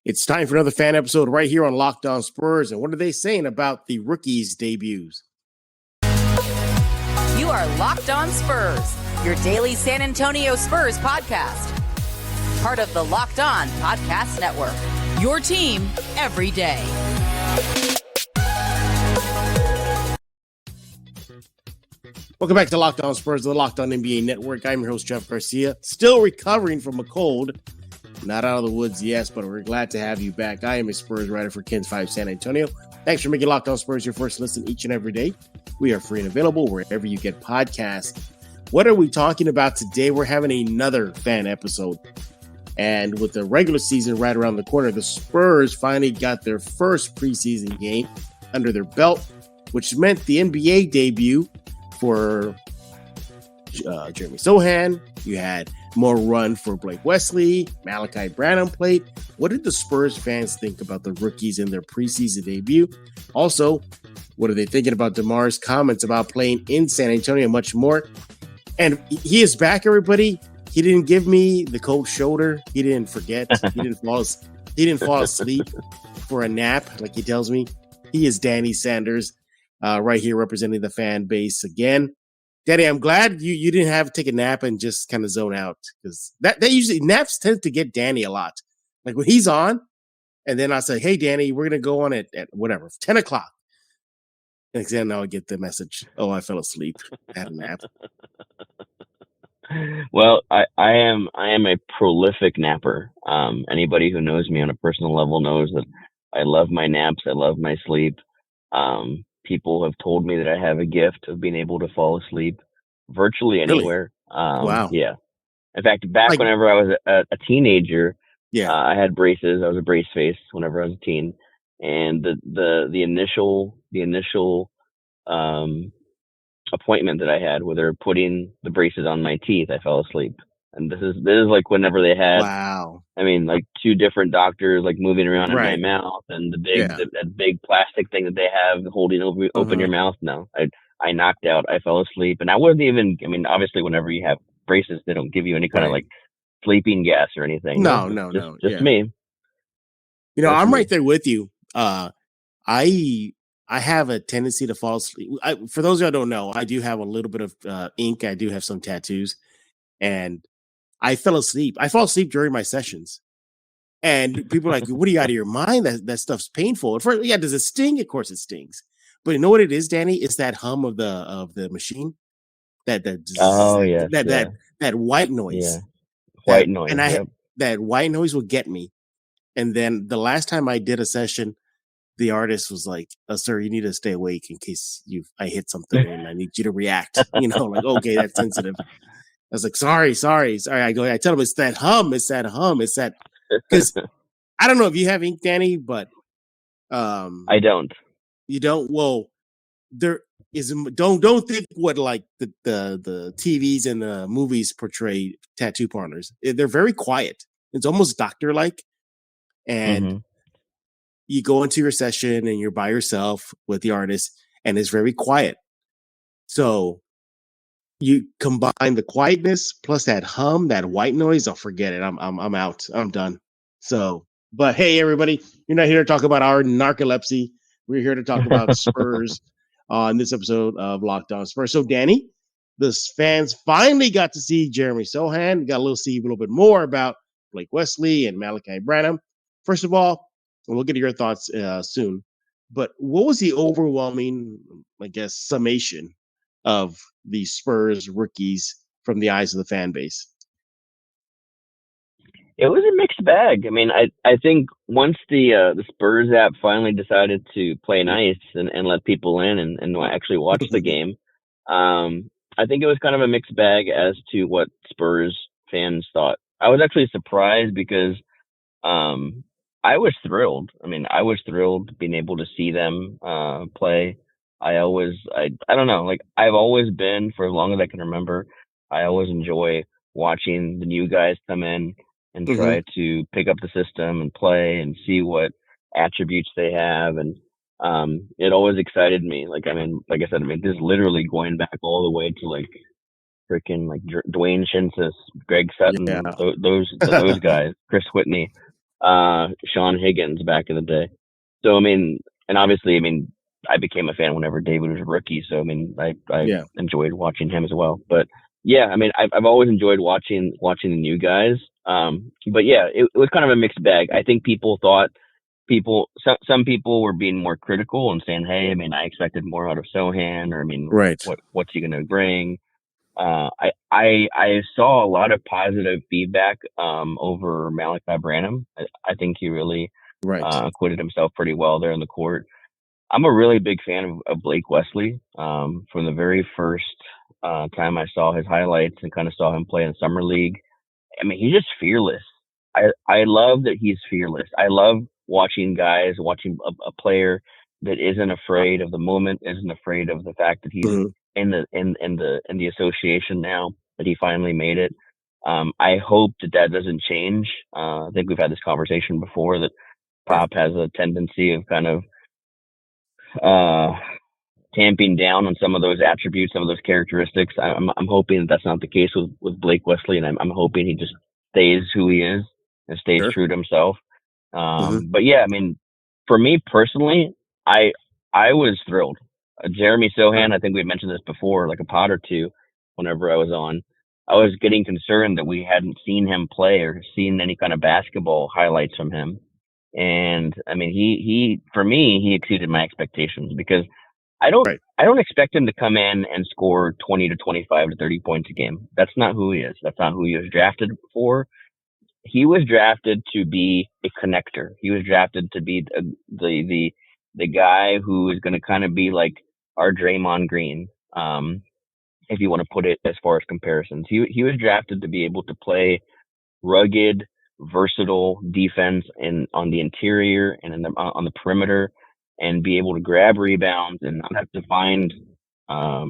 It's time for another fan episode right here on Locked On Spurs. And what are they saying about the rookies' debuts? You are Locked On Spurs, your daily San Antonio Spurs podcast. Part of the Locked On Podcast Network, your team every day. Welcome back to Locked On Spurs, the Locked On NBA Network. I'm your host, Jeff Garcia, still recovering from a cold. Not out of the woods, yes, but we're glad to have you back. I am a Spurs writer for Kens 5 San Antonio. Thanks for making Locked On Spurs your first listen each and every day. We are free and available wherever you get podcasts. What are we talking about today? We're having another fan episode. And with the regular season right around the corner, the Spurs finally got their first preseason game under their belt, which meant the NBA debut for Jereny Sochan. You had more run for Blake Wesley. Malakai Branham played. What did the Spurs fans think about the rookies in their preseason debut? Also, what are they thinking about DeMar's comments about playing in San Antonio? Much more. And he is back, everybody. He didn't give me the cold shoulder. He didn't forget. He didn't fall asleep for a nap, like he tells me. He is Danny Sanders, right here representing the fan base again. Danny, I'm glad you didn't have to take a nap and just kind of zone out, because that usually naps tend to get Danny a lot. Like when he's on, and then I say, "Hey, Danny, we're gonna go on at whatever 10 o'clock." Next thing I get the message, "Oh, I fell asleep. I had a nap." Well, I am a prolific napper. Anybody who knows me on a personal level knows that I love my naps. I love my sleep. People have told me that I have a gift of being able to fall asleep virtually anywhere. Really? Wow. Yeah. In fact, back whenever I was a teenager, I had braces. I was a brace face whenever I was a teen, and the initial appointment that I had where they're putting the braces on my teeth, I fell asleep. And this is like whenever they had, I mean, like two different doctors like moving around in my mouth, and that big plastic thing that they have holding open your mouth. No, I knocked out. I fell asleep, and I wasn't even. I mean, obviously, whenever you have braces, they don't give you any kind of like sleeping gas or anything. No. Just me. You know, I'm right there with you. I have a tendency to fall asleep. For those who don't know, I do have a little bit of ink. I do have some tattoos, and I fell asleep. I fall asleep during my sessions, and people are like, "What are you, out of your mind? That stuff's painful." At first, does it sting? Of course, it stings. But you know what it is, Danny? It's that hum of the machine. That white noise. Yeah, white noise. And that white noise will get me. And then the last time I did a session, the artist was like, "Sir, you need to stay awake in case I hit something and I need you to react." You know, like, okay, that's sensitive. I was like, sorry. I tell him it's that hum. It's that, because I don't know if you have ink, Danny, but I don't. You don't? Well, there is, don't think what like the TVs and the movies portray tattoo parlors. They're very quiet. It's almost doctor-like. And you go into your session and you're by yourself with the artist, and it's very quiet. So you combine the quietness plus that hum, that white noise. I'll forget it. I'm out. I'm done. So, but hey, everybody, you're not here to talk about our narcolepsy. We're here to talk about Spurs on this episode of Locked On Spurs. So, Danny, the fans finally got to see Jeremy Sochan. Got to see a little bit more about Blake Wesley and Malakai Branham. First of all, we'll get to your thoughts soon. But what was the overwhelming, I guess, summation of the Spurs rookies from the eyes of the fan base? It was a mixed bag. I mean, I think once the Spurs app finally decided to play nice and let people in and actually watch the game, I think it was kind of a mixed bag as to what Spurs fans thought. I was actually surprised because I was thrilled. I mean, I was thrilled being able to see them play. I don't know, like I've always been, for as long as I can remember, I always enjoy watching the new guys come in and try to pick up the system and play and see what attributes they have. And it always excited me. Like, I mean, like I said, I mean, this is literally going back all the way to like freaking like Dwayne Shinsis, Greg Sutton, those guys, Chris Whitney. Sean Higgins back in the day. So, I mean, and obviously, I mean, I became a fan whenever David was a rookie. So, I mean, I Yeah. enjoyed watching him as well. But yeah, I mean, I've always enjoyed watching the new guys. But yeah, it was kind of a mixed bag. I think some people were being more critical and saying, hey, I mean, I expected more out of Sochan, or I mean, Right. what's he going to bring? I saw a lot of positive feedback over Malakai Branham. I think he really Right. acquitted himself pretty well there in the court. I'm a really big fan of Blake Wesley. From the very first time I saw his highlights and kind of saw him play in summer league, I mean, he's just fearless. I love that he's fearless. I love watching a player that isn't afraid of the moment, isn't afraid of the fact that he's in the association now, that he finally made it. I hope that doesn't change. I think we've had this conversation before that Pop has a tendency of kind of tamping down on some of those attributes, some of those characteristics. I'm hoping that's not the case with Blake Wesley, and I'm hoping he just stays who he is and stays true to himself. But yeah, I mean, for me personally, I was thrilled. Jeremy Sochan, I think we mentioned this before, like a pod or two, whenever I was on. I was getting concerned that we hadn't seen him play or seen any kind of basketball highlights from him. And I mean, for me, he exceeded my expectations, because I don't expect him to come in and score 20 to 25 to 30 points a game. That's not who he is. That's not who he was drafted for. He was drafted to be a connector. He was drafted to be the guy who is going to kind of be like our Draymond Green, if you want to put it as far as comparisons. He was drafted to be able to play rugged, versatile defense on the interior and on the perimeter, and be able to grab rebounds and not have to find a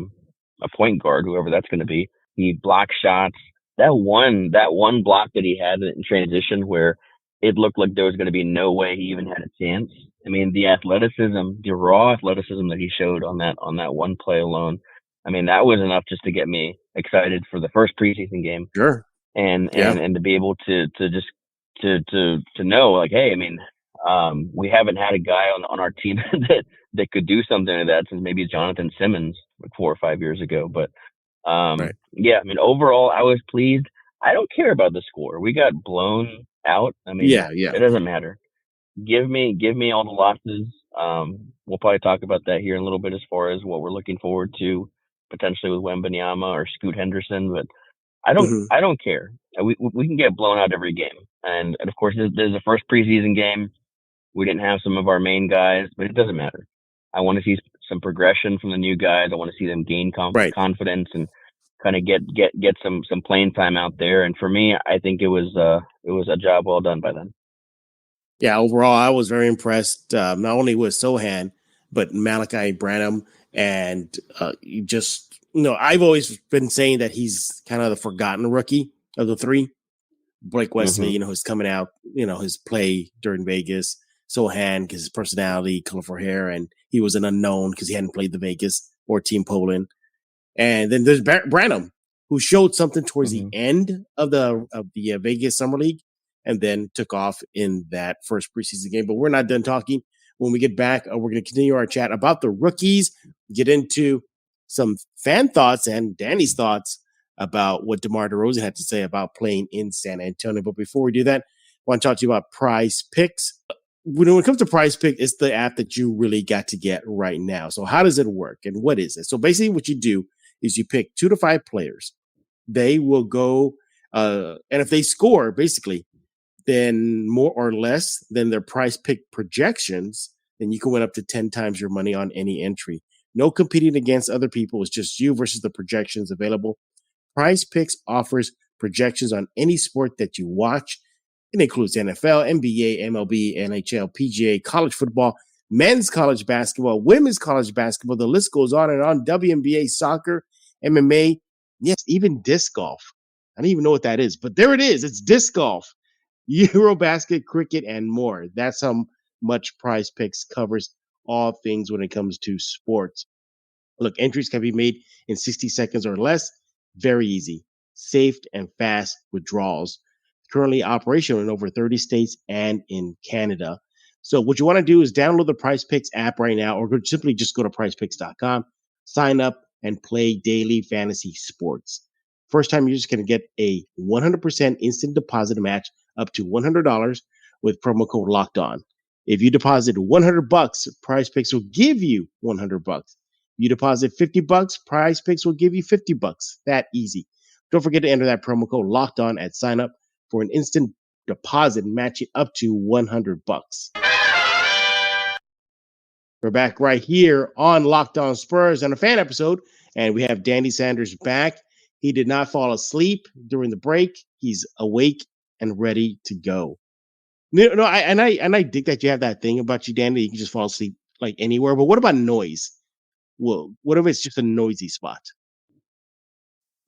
point guard, whoever that's going to be. He blocks shots. That one block that he had in transition, where it looked like there was going to be no way he even had a chance. I mean, the raw athleticism that he showed on that one play alone, I mean, that was enough just to get me excited for the first preseason game. Sure. And to be able to know, like, hey, I mean, we haven't had a guy on our team that could do something like that since maybe Jonathan Simmons like 4 or 5 years ago. But yeah, I mean, overall, I was pleased. I don't care about the score. We got blown out. I mean, it doesn't matter. Give me all the losses. We'll probably talk about that here in a little bit as far as what we're looking forward to potentially with Wembanyama or Scoot Henderson, but I don't care. We can get blown out every game, and of course there's the first preseason game. We didn't have some of our main guys, but it doesn't matter. I want to see some progression from the new guys. I want to see them gain confidence and kind of get some playing time out there. And for me, I think it was a job well done by them. Yeah, overall, I was very impressed, not only with Sochan, but Malakai Branham. And I've always been saying that he's kind of the forgotten rookie of the three. Blake Wesley, who's coming out, his play during Vegas. Sochan, because his personality, colorful hair, and he was an unknown because he hadn't played the Vegas or Team Poland. And then there's Branham, who showed something towards the end of the Vegas Summer League, and then took off in that first preseason game. But we're not done talking. When we get back, we're going to continue our chat about the rookies, get into some fan thoughts and Danny's thoughts about what DeMar DeRozan had to say about playing in San Antonio. But before we do that, I want to talk to you about Prize Picks. When it comes to Prize Pick, it's the app that you really got to get right now. So how does it work and what is it? So basically what you do is you pick 2 to 5 players. They will go, and if they score, basically, then more or less than their Prize Pick projections, then you can win up to 10 times your money on any entry. No competing against other people. It's just you versus the projections available. Prize Picks offers projections on any sport that you watch. It includes NFL, NBA, MLB, NHL, PGA, college football, men's college basketball, women's college basketball. The list goes on and on. WNBA, soccer, MMA, yes, even disc golf. I don't even know what that is, but there it is. It's disc golf, Eurobasket, cricket, and more. That's how much Prize Picks covers all things when it comes to sports. Look, entries can be made in 60 seconds or less. Very easy, safe, and fast withdrawals. currently operational in over 30 states and in Canada. So what you want to do is download the Prize Picks app right now, or simply just go to prizepicks.com, sign up, and play daily fantasy sports. First time you're just going to get a 100% instant deposit match up to $100 with promo code Locked On. If you deposit $100, Prize Picks will give you $100. You deposit $50, Prize Picks will give you $50. That easy. Don't forget to enter that promo code Locked On at sign up for an instant deposit matching up to $100. We're back right here on Locked On Spurs on a fan episode, and we have Danny Sanders back. He did not fall asleep during the break. He's awake and ready to go. No, I dig that you have that thing about you, Danny. You can just fall asleep like anywhere. But what about noise? Well, what if it's just a noisy spot?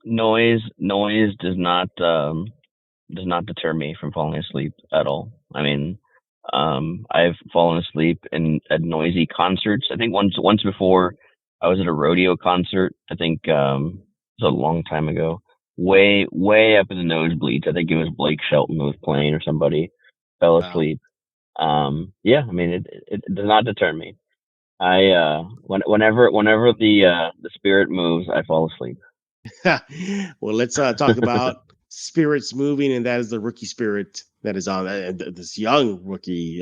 Noise does not deter me from falling asleep at all. I mean, I've fallen asleep at noisy concerts. I think once before I was at a rodeo concert. I think it was a long time ago, way up in the nosebleeds. I think it was Blake Shelton who was playing or somebody fell asleep. Yeah, I mean it does not deter me. Whenever the spirit moves, I fall asleep. Well, let's talk about spirits moving, and that is the rookie spirit that is on this young rookie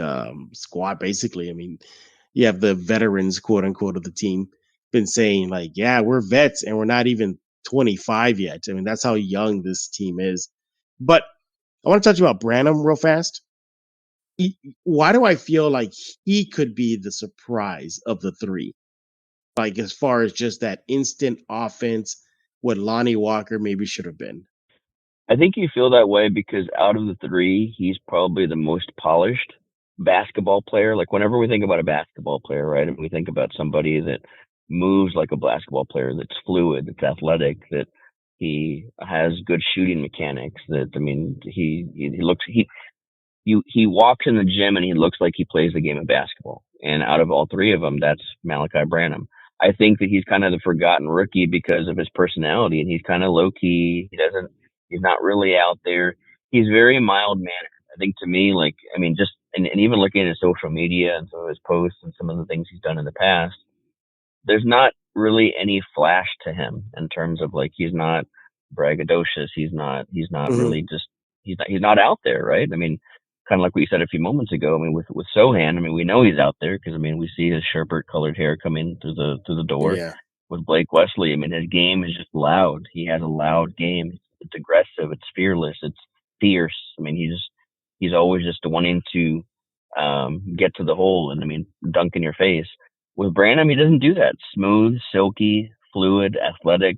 squad. Basically, I mean, you have the veterans, quote unquote, of the team been saying like, "Yeah, we're vets, and we're not even 25 yet." I mean, that's how young this team is. But I want to touch about Branham real fast. Why do I feel like he could be the surprise of the three? Like as far as just that instant offense, what Lonnie Walker maybe should have been. I think you feel that way because out of the three, he's probably the most polished basketball player. Like whenever we think about a basketball player, right, and we think about somebody that moves like a basketball player, that's fluid, that's athletic, that he has good shooting mechanics. That I mean, he walks in the gym and he looks like he plays the game of basketball. And out of all three of them, that's Malakai Branham. I think that he's kind of the forgotten rookie because of his personality, and he's kind of low key. He's not really out there. He's very mild mannered. I think to me, like, I mean, just, and even looking at his social media and some of his posts and some of the things he's done in the past, there's not really any flash to him in terms of like, he's not braggadocious. He's not really just, he's not out there. Right. I mean, kind of like what you said a few moments ago. I mean, with Sochan, I mean, we know he's out there because I mean, we see his sherbert colored hair come in through the door. Yeah. With Blake Wesley, I mean, his game is just loud. He has a loud game. It's aggressive. It's fearless. It's fierce. I mean, he's always just wanting to get to the hole and I mean, dunk in your face. With Branham, he doesn't do that. Smooth, silky, fluid, athletic.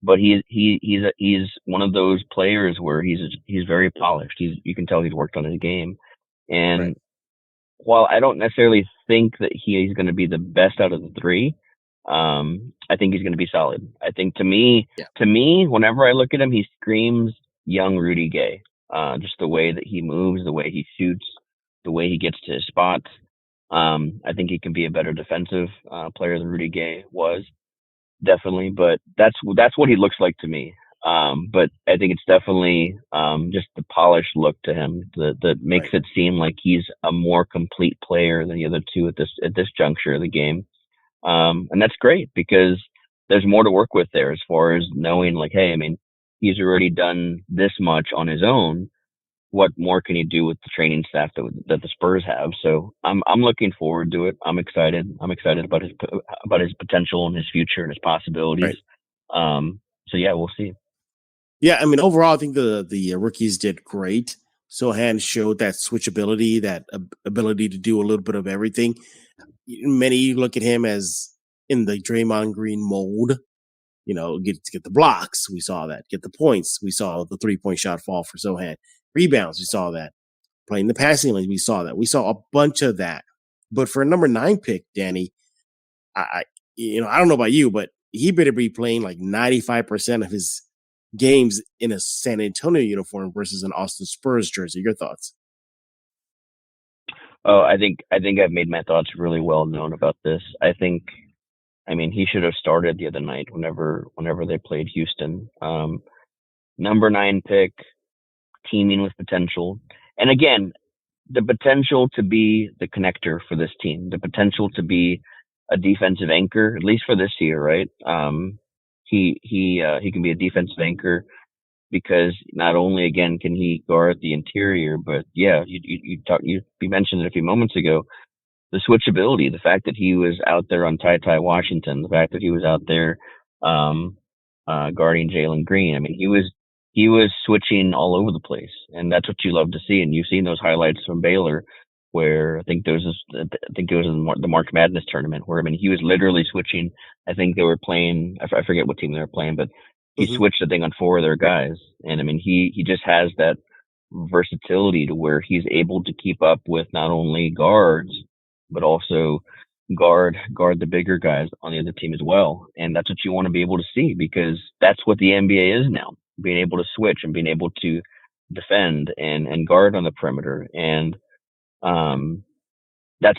But he's one of those players where he's very polished. You can tell he's worked on his game. And right. While I don't necessarily think that he's going to be the best out of the three, I think he's going to be solid. I think to me, whenever I look at him, he screams young Rudy Gay. Just the way that he moves, the way he shoots, the way he gets to his spots. I think he can be a better defensive player than Rudy Gay was. Definitely, but that's what he looks like to me. But I think it's definitely just the polished look to him that makes it seem like he's a more complete player than the other two at this juncture of the game. And that's great because there's more to work with there as far as knowing like, hey, I mean, he's already done this much on his own. What more can he do with the training staff that the Spurs have? So I'm looking forward to it. I'm excited. I'm excited about his potential and his future and his possibilities. Right. So yeah, we'll see. Yeah, I mean, overall, I think the rookies did great. Sochan showed that switchability, that ability to do a little bit of everything. Many look at him as in the Draymond Green mold. You know, get the blocks. We saw that. Get the points. We saw the 3-point shot fall for Sochan. Rebounds, we saw that. Playing the passing lane, we saw that. We saw a bunch of that. But for a number 9 pick, Danny, I don't know about you, but he better be playing like 95% of his games in a San Antonio uniform versus an Austin Spurs jersey. Your thoughts? Oh, I think I've made my thoughts really well known about this. I mean, he should have started the other night whenever they played Houston. Number 9 pick. teeming with potential. And again, the potential to be the connector for this team, the potential to be a defensive anchor, at least for this year, right? He can be a defensive anchor because not only again can he guard the interior, but yeah, you mentioned it a few moments ago, the switchability, the fact that he was out there on Ty Washington, the fact that he was out there guarding Jalen Green. I mean, he was switching all over the place, and that's what you love to see. And you've seen those highlights from Baylor, where I think it was in the March Madness tournament, where I mean he was literally switching. I think they were playing. I forget what team they were playing, but he switched I think on 4 of their guys, and I mean he just has that versatility to where he's able to keep up with not only guards but also guard the bigger guys on the other team as well. And that's what you want to be able to see, because that's what the NBA is now, being able to switch and being able to defend and guard on the perimeter. And that's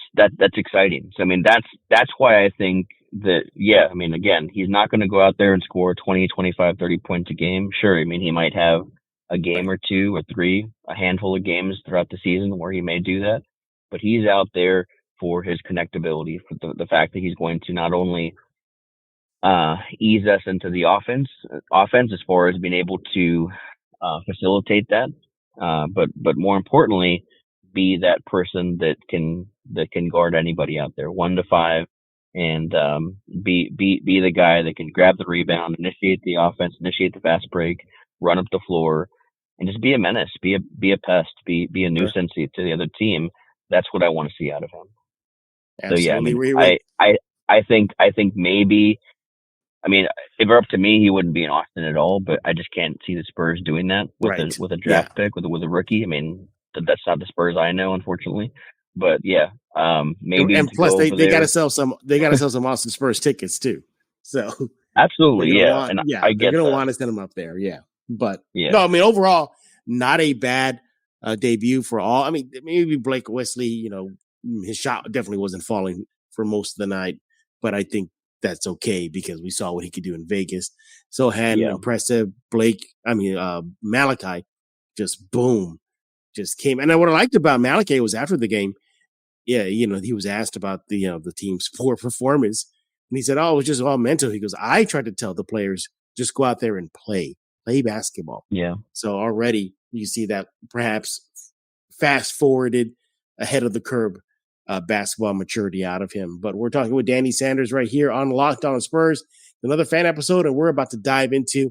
exciting. So I mean that's why I think that, yeah, I mean, again, he's not going to go out there and score 20, 25, 30 points a game. Sure, I mean, he might have a game or 2 or 3, a handful of games throughout the season where he may do that, but he's out there for his connectability, for the fact that he's going to not only ease us into the offense as far as being able to facilitate that, but more importantly, be that person that can guard anybody out there 1 to 5, and be the guy that can grab the rebound, initiate the offense, initiate the fast break, run up the floor, and just be a menace, be a pest, be a nuisance to the other team. That's what I want to see out of him. Absolutely. So yeah, I mean, I think maybe, I mean, if it were up to me, he wouldn't be in Austin at all. But I just can't see the Spurs doing that with a draft pick with a rookie. I mean, that's not the Spurs I know, unfortunately. But yeah, maybe. And plus, they got to sell some. They got to sell some Austin Spurs tickets too. So absolutely, yeah, I get they're going to that. want to send them up there. Yeah, but no, I mean, overall, not a bad debut for all. I mean, maybe Blake Wesley, you know, his shot definitely wasn't falling for most of the night, but I think that's okay because we saw what he could do in Vegas. Sochan, impressive. Malakai, just boom, just came. And what I liked about Malakai was after the game, you know, he was asked about the team's poor performance, and he said, "Oh, it was just all mental." He goes, "I tried to tell the players just go out there and play basketball." Yeah. So already you see that perhaps fast forwarded ahead of the curve basketball maturity out of him. But we're talking with Danny Sanders right here on Locked On Spurs, another fan episode, and we're about to dive into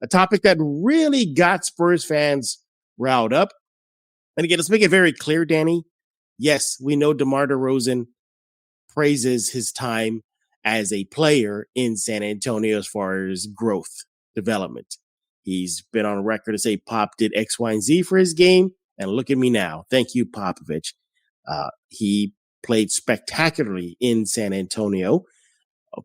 a topic that really got Spurs fans riled up. And again, let's make it very clear, Danny. Yes, we know DeMar DeRozan praises his time as a player in San Antonio as far as growth, development. He's been on record to say Pop did X, Y, and Z for his game, and look at me now. Thank you, Popovich. He played spectacularly in San Antonio,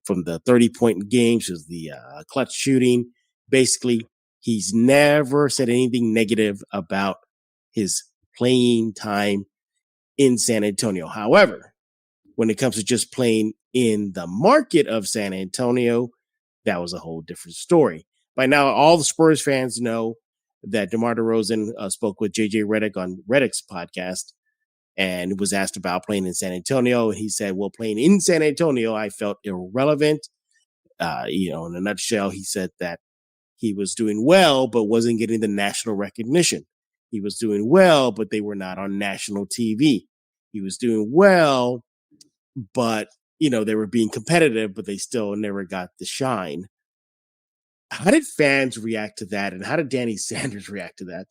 from the 30-point games to the clutch shooting. Basically, he's never said anything negative about his playing time in San Antonio. However, when it comes to just playing in the market of San Antonio, that was a whole different story. By now, all the Spurs fans know that DeMar DeRozan spoke with JJ Redick on Redick's podcast and was asked about playing in San Antonio. He said, well, playing in San Antonio, I felt irrelevant. In a nutshell, he said that he was doing well, but wasn't getting the national recognition. He was doing well, but they were not on national TV. He was doing well, but, they were being competitive, but they still never got the shine. How did fans react to that? And how did Danny Sanders react to that?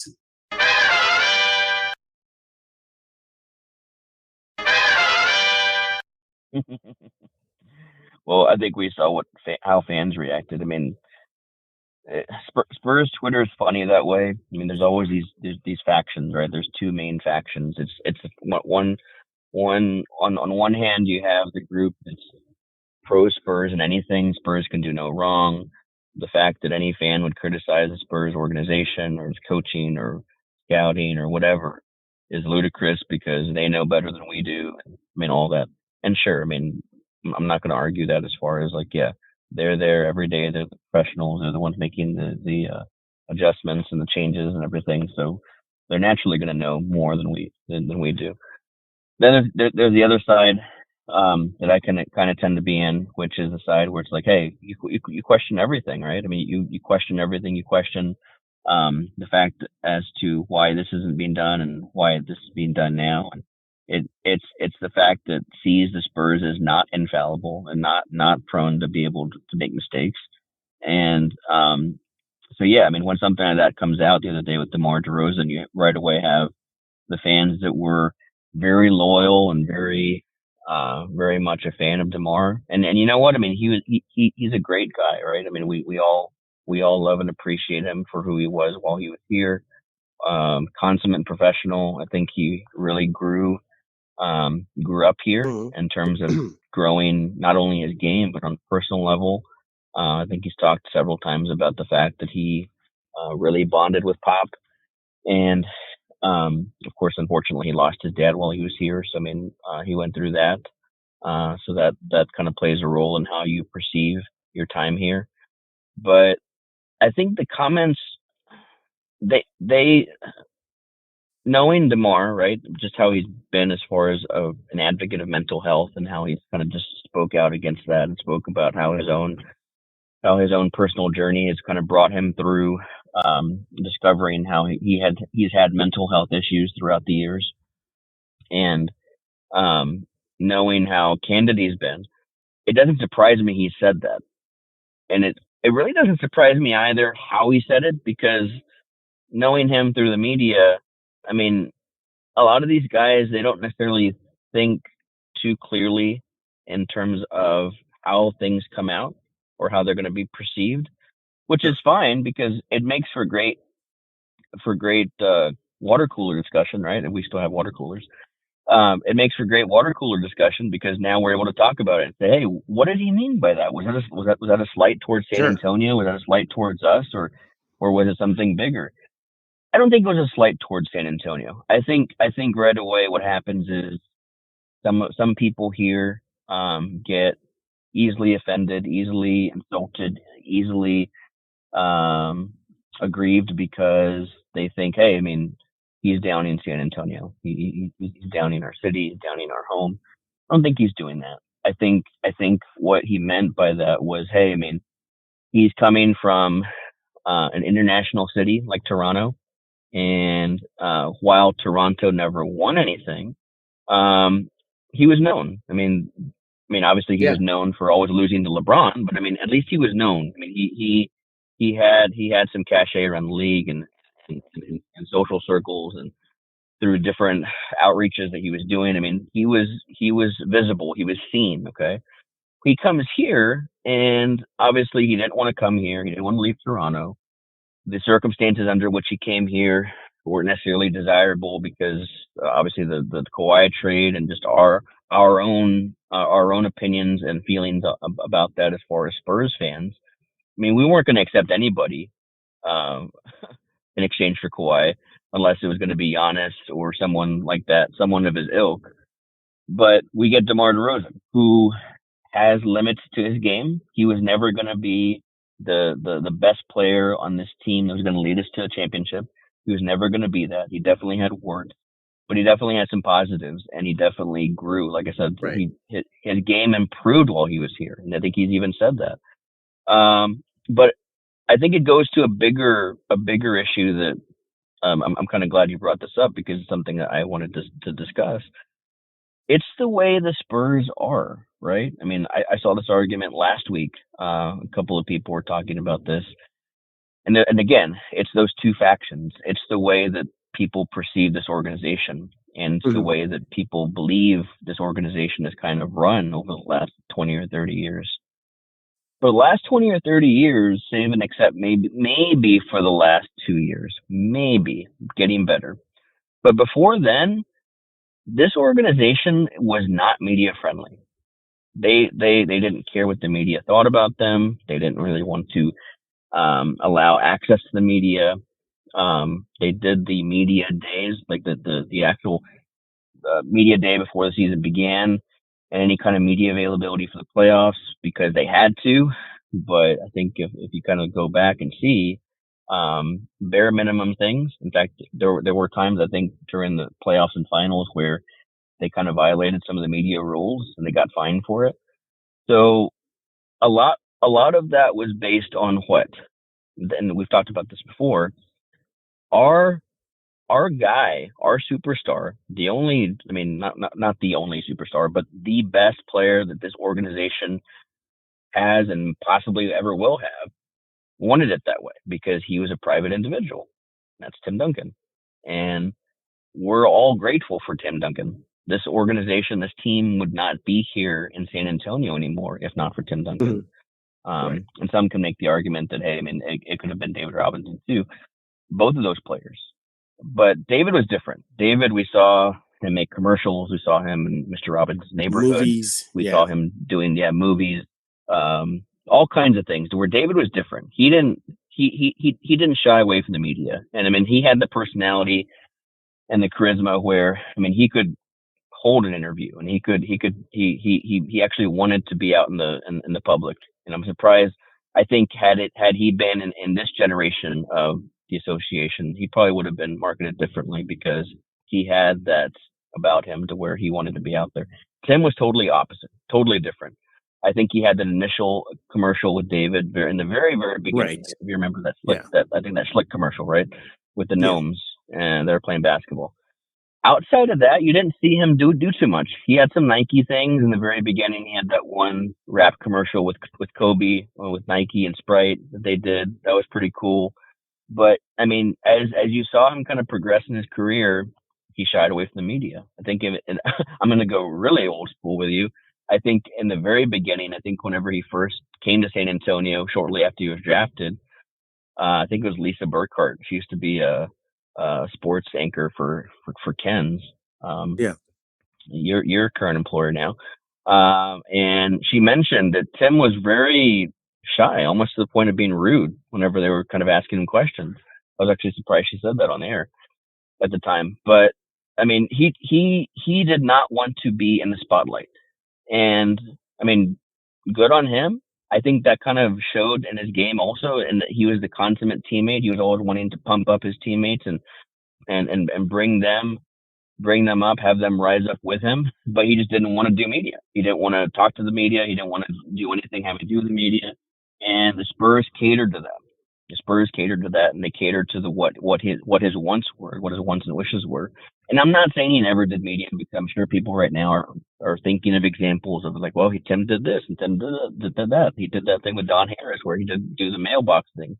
Well, I think we saw how fans reacted. I mean, Spurs Twitter is funny that way. I mean, there's always these factions, right? There's 2 main factions. It's one on one hand you have the group that's pro Spurs and anything Spurs can do no wrong. The fact that any fan would criticize the Spurs organization or its coaching or scouting or whatever is ludicrous because they know better than we do. I mean, all that. And sure, I mean, I'm not going to argue that as far as they're there every day. They're the professionals. They're the ones making the adjustments and the changes and everything. So they're naturally going to know more than we do. Then there's the other side that I can kind of tend to be in, which is the side where it's like, hey, you question everything, right? I mean, you question everything. You question the fact as to why this isn't being done and why this is being done now. And it's the fact that sees the Spurs as not infallible and not prone to be able to make mistakes. And so yeah, I mean, when something like that comes out the other day with DeMar DeRozan, you right away have the fans that were very loyal and very much a fan of DeMar. And you know what? I mean, he's a great guy, right? I mean, we all love and appreciate him for who he was while he was here. Consummate professional. I think he really grew up here in terms of growing not only his game but on a personal level. I think he's talked several times about the fact that he really bonded with Pop, and of course, unfortunately, he lost his dad while he was here. So I mean, he went through that. So that kind of plays a role in how you perceive your time here. But I think the comments, they knowing DeMar, right, just how he's been as far as an advocate of mental health and how he's kind of just spoke out against that and spoke about how his own personal journey has kind of brought him through discovering how he's had mental health issues throughout the years, and knowing how candid he's been, it doesn't surprise me he said that, and it really doesn't surprise me either how he said it, because knowing him through the media, I mean, a lot of these guys, they don't necessarily think too clearly in terms of how things come out or how they're going to be perceived, which is fine because it makes for great water cooler discussion, right? And we still have water coolers. It makes for great water cooler discussion because now we're able to talk about it and say, hey, what did he mean by that? Was that a slight towards San Antonio? Was that a slight towards us, or was it something bigger? I don't think it was a slight towards San Antonio. I think right away what happens is some people here get easily offended, easily insulted, easily aggrieved because they think, hey, I mean, he's downing San Antonio. He's downing our city, he's downing our home. I don't think he's doing that. I think what he meant by that was, hey, I mean, he's coming from an international city like Toronto, and while Toronto never won anything, he was known. I mean, obviously he was known for always losing to LeBron, but I mean, at least he was known. I mean, he had some cachet around the league and social circles and through different outreaches that he was doing. I mean, he was visible. He was seen. Okay. He comes here, and obviously he didn't want to come here. He didn't want to leave Toronto. The circumstances under which he came here weren't necessarily desirable because obviously the Kawhi trade and just our own opinions and feelings about that as far as Spurs fans. I mean, we weren't going to accept anybody in exchange for Kawhi unless it was going to be Giannis or someone like that, someone of his ilk. But we get DeMar DeRozan, who has limits to his game. He was never going to be the best player on this team that was going to lead us to a championship. He was never going to be that. He definitely had warts, but he definitely had some positives, and he definitely grew. Like I said, right. His game improved while he was here, and I think he's even said that. But I think it goes to a bigger issue that I'm kind of glad you brought this up because it's something that I wanted to discuss. It's the way the Spurs are, right? I mean, I saw this argument last week. A couple of people were talking about this. And again, it's those two factions. It's the way that people perceive this organization, and it's the way that people believe this organization has kind of run over the last 20 or 30 years. For the last 20 or 30 years, save and except maybe for the last 2 years, maybe getting better. But before then, this organization was not media friendly. They didn't care what the media thought about them. They didn't really want to allow access to the media. They did the media days, like the actual media day before the season began, and any kind of media availability for the playoffs because they had to. But I think if you kind of go back and see, bare minimum things. In fact, there were times I think during the playoffs and finals where they kind of violated some of the media rules and they got fined for it. So a lot of that was based on what, and we've talked about this before, our guy, our superstar, the only, I mean, not the only superstar, but the best player that this organization has and possibly ever will have, wanted it that way because he was a private individual. That's Tim Duncan. And we're all grateful for Tim Duncan. This organization, this team would not be here in San Antonio anymore if not for Tim Duncan. Right. And some can make the argument that, hey, I mean, it could have been David Robinson too. Both of those players. But David was different. David, we saw him make commercials. We saw him in Mr. Robinson's neighborhood. Movies. We saw him doing movies, all kinds of things. Where David was different. He didn't shy away from the media, and I mean, he had the personality and the charisma where, I mean, he could hold an interview, and he actually wanted to be out in the public. And I'm surprised. I think had he been in this generation of the association, he probably would have been marketed differently because he had that about him to where he wanted to be out there. Tim was totally opposite, totally different. I think he had that initial commercial with David in the very, very beginning. Right. If you remember that Slick, that Slick commercial, right? With the gnomes and they're playing basketball. Outside of that, you didn't see him do too much. He had some Nike things in the very beginning. He had that one rap commercial with Kobe, with Nike and Sprite that they did. That was pretty cool. But I mean, as you saw him kind of progress in his career, he shied away from the media. I think I'm going to go really old school with you. I think in the very beginning, I think whenever he first came to San Antonio, shortly after he was drafted, I think it was Lisa Burkhart. She used to be a sports anchor for Ken's. Your current employer now. And she mentioned that Tim was very shy, almost to the point of being rude whenever they were kind of asking him questions. I was actually surprised she said that on air at the time. But I mean, he did not want to be in the spotlight. And I mean, good on him. I think that kind of showed in his game also, and that he was the consummate teammate. He was always wanting to pump up his teammates and bring them up, have them rise up with him. But he just didn't want to do media. He didn't want to talk to the media. He didn't want to do anything having to do with the media. And the Spurs catered to them. The Spurs catered to that, and they catered to what his wants were, what his wants and wishes were. And I'm not saying he never did media, because I'm sure people right now are thinking of examples of like, well, Tim did this and Tim did that. He did that thing with Don Harris where he did do the mailbox thing.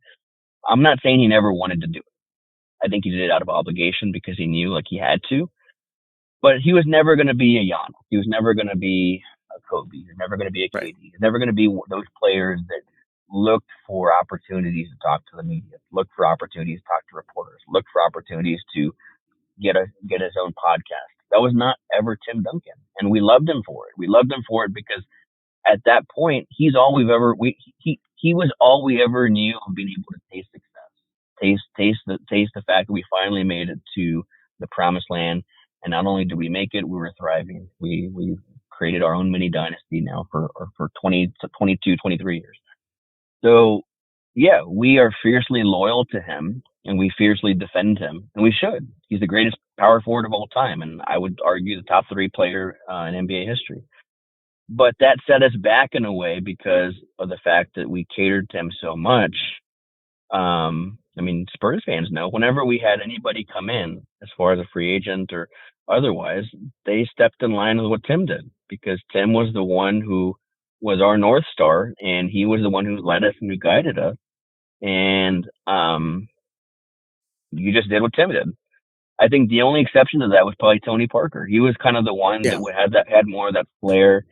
I'm not saying he never wanted to do it. I think he did it out of obligation because he knew like he had to. But he was never going to be a Giannis. He was never going to be a Kobe. He was never going to be a KD. He was never going to be those players that looked for opportunities to talk to the media, looked for opportunities to talk to reporters, looked for opportunities to get his own podcast. That was not ever Tim Duncan, and we loved him for it. We loved him for it because at that point, he was all we ever knew of being able to taste success, taste the fact that we finally made it to the promised land. And not only did we make it, we were thriving. We created our own mini dynasty now for 20 to 22, 23 years. So yeah, we are fiercely loyal to him and we fiercely defend him, and we should. He's the greatest power forward of all time. And I would argue the top 3 player in NBA history. But that set us back in a way because of the fact that we catered to him so much. I mean, Spurs fans know whenever we had anybody come in as far as a free agent or otherwise, they stepped in line with what Tim did, because Tim was the one who was our North Star, and he was the one who led us and who guided us. And you just did what Tim did. I think the only exception to that was probably Tony Parker. He was kind of the one that had more of that flair.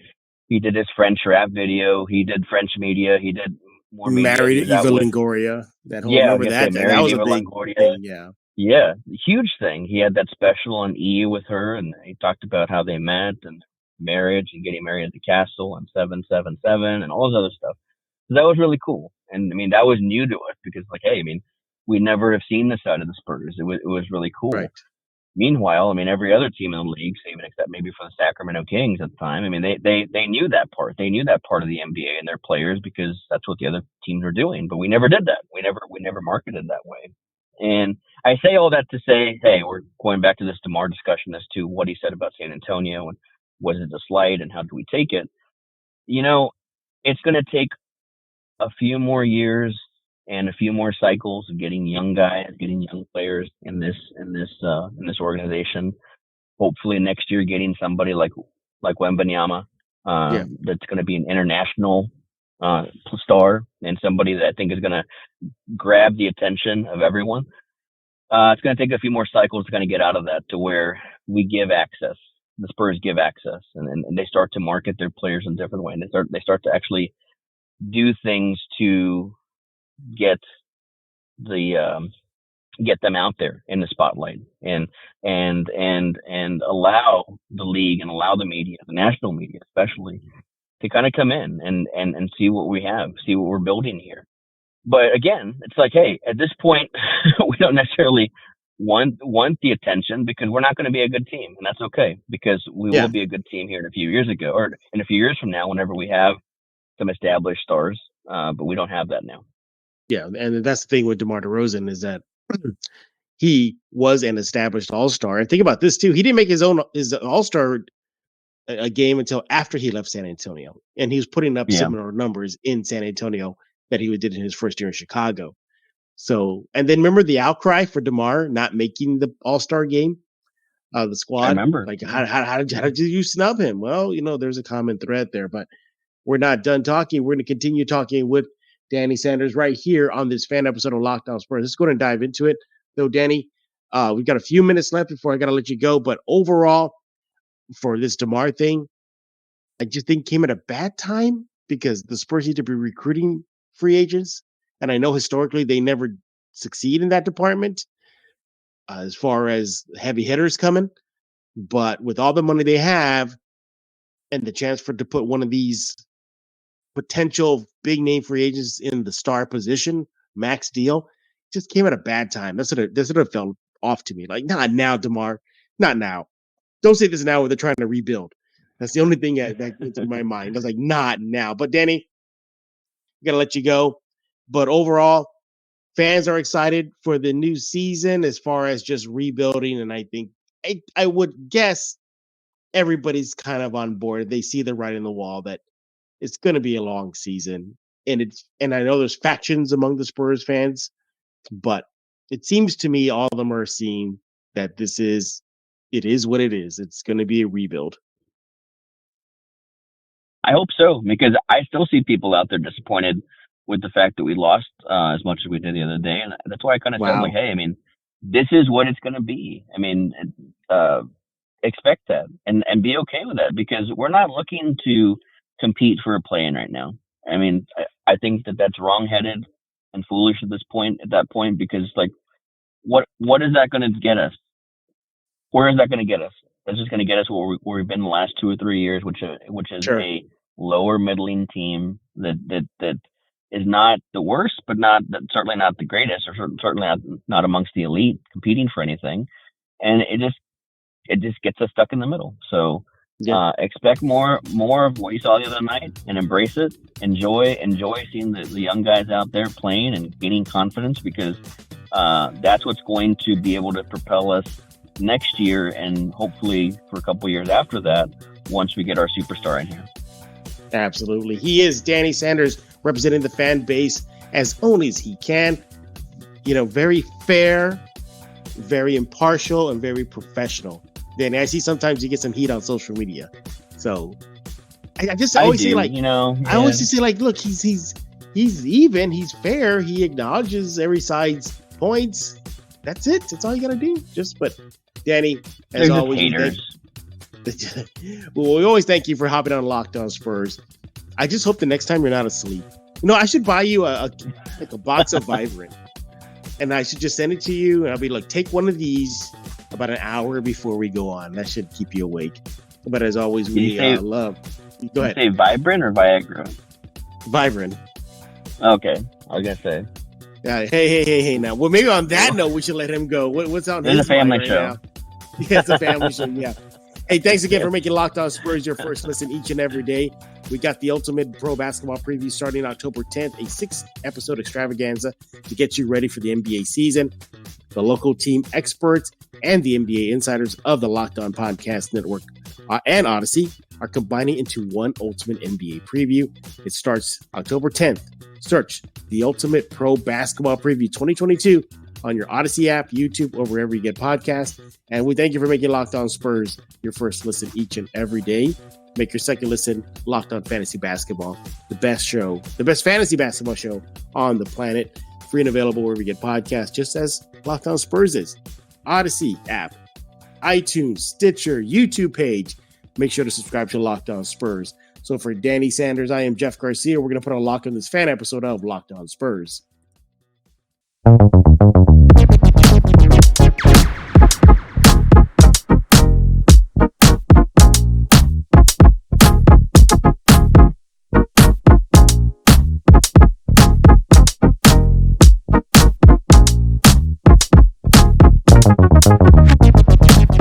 He did his French rap video. He did French media. He did more media. Married Eva Longoria. That whole remember that? That was a big thing. Yeah, huge thing. He had that special on E with her, and he talked about how they met and marriage and getting married at the castle and 777 and all this other stuff. So that was really cool. And I mean, that was new to us because, like, hey, I mean, we never have seen this side of the Spurs. It was really cool. Right. Meanwhile, I mean, every other team in the league, even except maybe for the Sacramento Kings at the time, I mean, they knew that part. They knew that part of the NBA and their players because that's what the other teams were doing. But we never did that. We never marketed that way. And I say all that to say, hey, we're going back to this DeMar discussion as to what he said about San Antonio and was it a slight and how do we take it? You know, it's going to take a few more years and a few more cycles of getting young guys, getting young players in this organization. Hopefully next year, getting somebody like Wembanyama, that's going to be an international star and somebody that I think is going to grab the attention of everyone. It's going to take a few more cycles to kind of get out of that to where we give access. The Spurs give access, and they start to market their players in a different way, and they start to actually do things to get them out there in the spotlight, and allow the league and allow the media, the national media especially, to kind of come in and see what we have, see what we're building here. But again, it's like, hey, at this point, we don't necessarily want the attention because we're not going to be a good team, and that's okay because we will be a good team here in a few years from now, whenever we have some established stars. But we don't have that now. Yeah, and that's the thing with DeMar DeRozan is that he was an established all-star. And think about this too. He didn't make his all-star a game until after he left San Antonio. And he was putting up similar numbers in San Antonio that he did in his first year in Chicago. So, and then remember the outcry for DeMar not making the all-star game, the squad? I remember. Like, how did you snub him? Well, there's a common thread there, but we're not done talking. We're going to continue talking with Danny Sanders right here on this fan episode of Locked On Spurs. Let's go ahead and dive into it. Though, Danny, we've got a few minutes left before I got to let you go. But overall, for this DeMar thing, I just think came at a bad time because the Spurs need to be recruiting free agents. And I know historically they never succeed in that department as far as heavy hitters coming. But with all the money they have and the chance to put one of these potential big name free agents in the star position, max deal, just came at a bad time. That's what it felt off to me. Like, not now, DeMar. Not now. Don't say this now when they're trying to rebuild. That's the only thing that gets in my mind. I was like, not now. But Danny, I gotta let you go. But overall, fans are excited for the new season as far as just rebuilding. And I think I would guess everybody's kind of on board. They see the writing on the wall that it's going to be a long season. And I know there's factions among the Spurs fans, but it seems to me all of them are seeing that it is what it is. It's going to be a rebuild. I hope so, because I still see people out there disappointed with the fact that we lost as much as we did the other day. And that's why I kind of said, like, hey, I mean, this is what it's going to be. I mean, expect that and be okay with that, because we're not looking to compete for a play-in right now. I mean, I think that's wrong-headed and foolish at that point, because, like, what is that going to get us? Where is that going to get us? That's just going to get us where we've been the last 2 or 3 years, which is a lower middling team that is not the worst, but certainly not the greatest, or certainly not amongst the elite competing for anything. And it just gets us stuck in the middle. So expect more of what you saw the other night and embrace it. Enjoy seeing the young guys out there playing and gaining confidence, because that's what's going to be able to propel us next year, and hopefully for a couple years after that, once we get our superstar in here. Absolutely. He is Danny Sanders, representing the fan base as only as he can. Very fair, very impartial, and very professional. Danny, I see sometimes you get some heat on social media. So I always say, like, I always just say, like, look, he's even, he's fair, he acknowledges every side's points. That's it. That's all you gotta do. But Danny, as always, we always thank you for hopping on Locked On Spurs. I just hope the next time you're not asleep. I should buy you a box of Vibrant, and I should just send it to you, and I'll be like, take one of these about an hour before we go on. That should keep you awake. But as always, we love. Go ahead. Say Vibrant or Viagra? Vibrant. Okay, I was gonna say. Yeah. Hey. Now, well, maybe on that note, we should let him go. What's on his It's a family mind show. Right Yeah, it's a family show. Yeah. Hey, thanks again for making Locked On Spurs your first listen each and every day. We got the ultimate pro basketball preview starting October 10th, a 6-episode extravaganza to get you ready for the NBA season. The local team experts and the NBA insiders of the Locked On Podcast Network and Odyssey are combining into one ultimate NBA preview. It starts October 10th. Search the Ultimate Pro Basketball Preview 2022 on your Odyssey app, YouTube, or wherever you get podcasts. And we thank you for making Locked On Spurs your first listen each and every day. Make your second listen Locked On Fantasy Basketball, the best fantasy basketball show on the planet. Free and available wherever you get podcasts, just as Locked On Spurs is. Odyssey app, iTunes, Stitcher, YouTube page. Make sure to subscribe to Locked On Spurs. So for Danny Sanders, I am Jeff Garcia. We're going to put a lock on this fan episode of Locked On Spurs.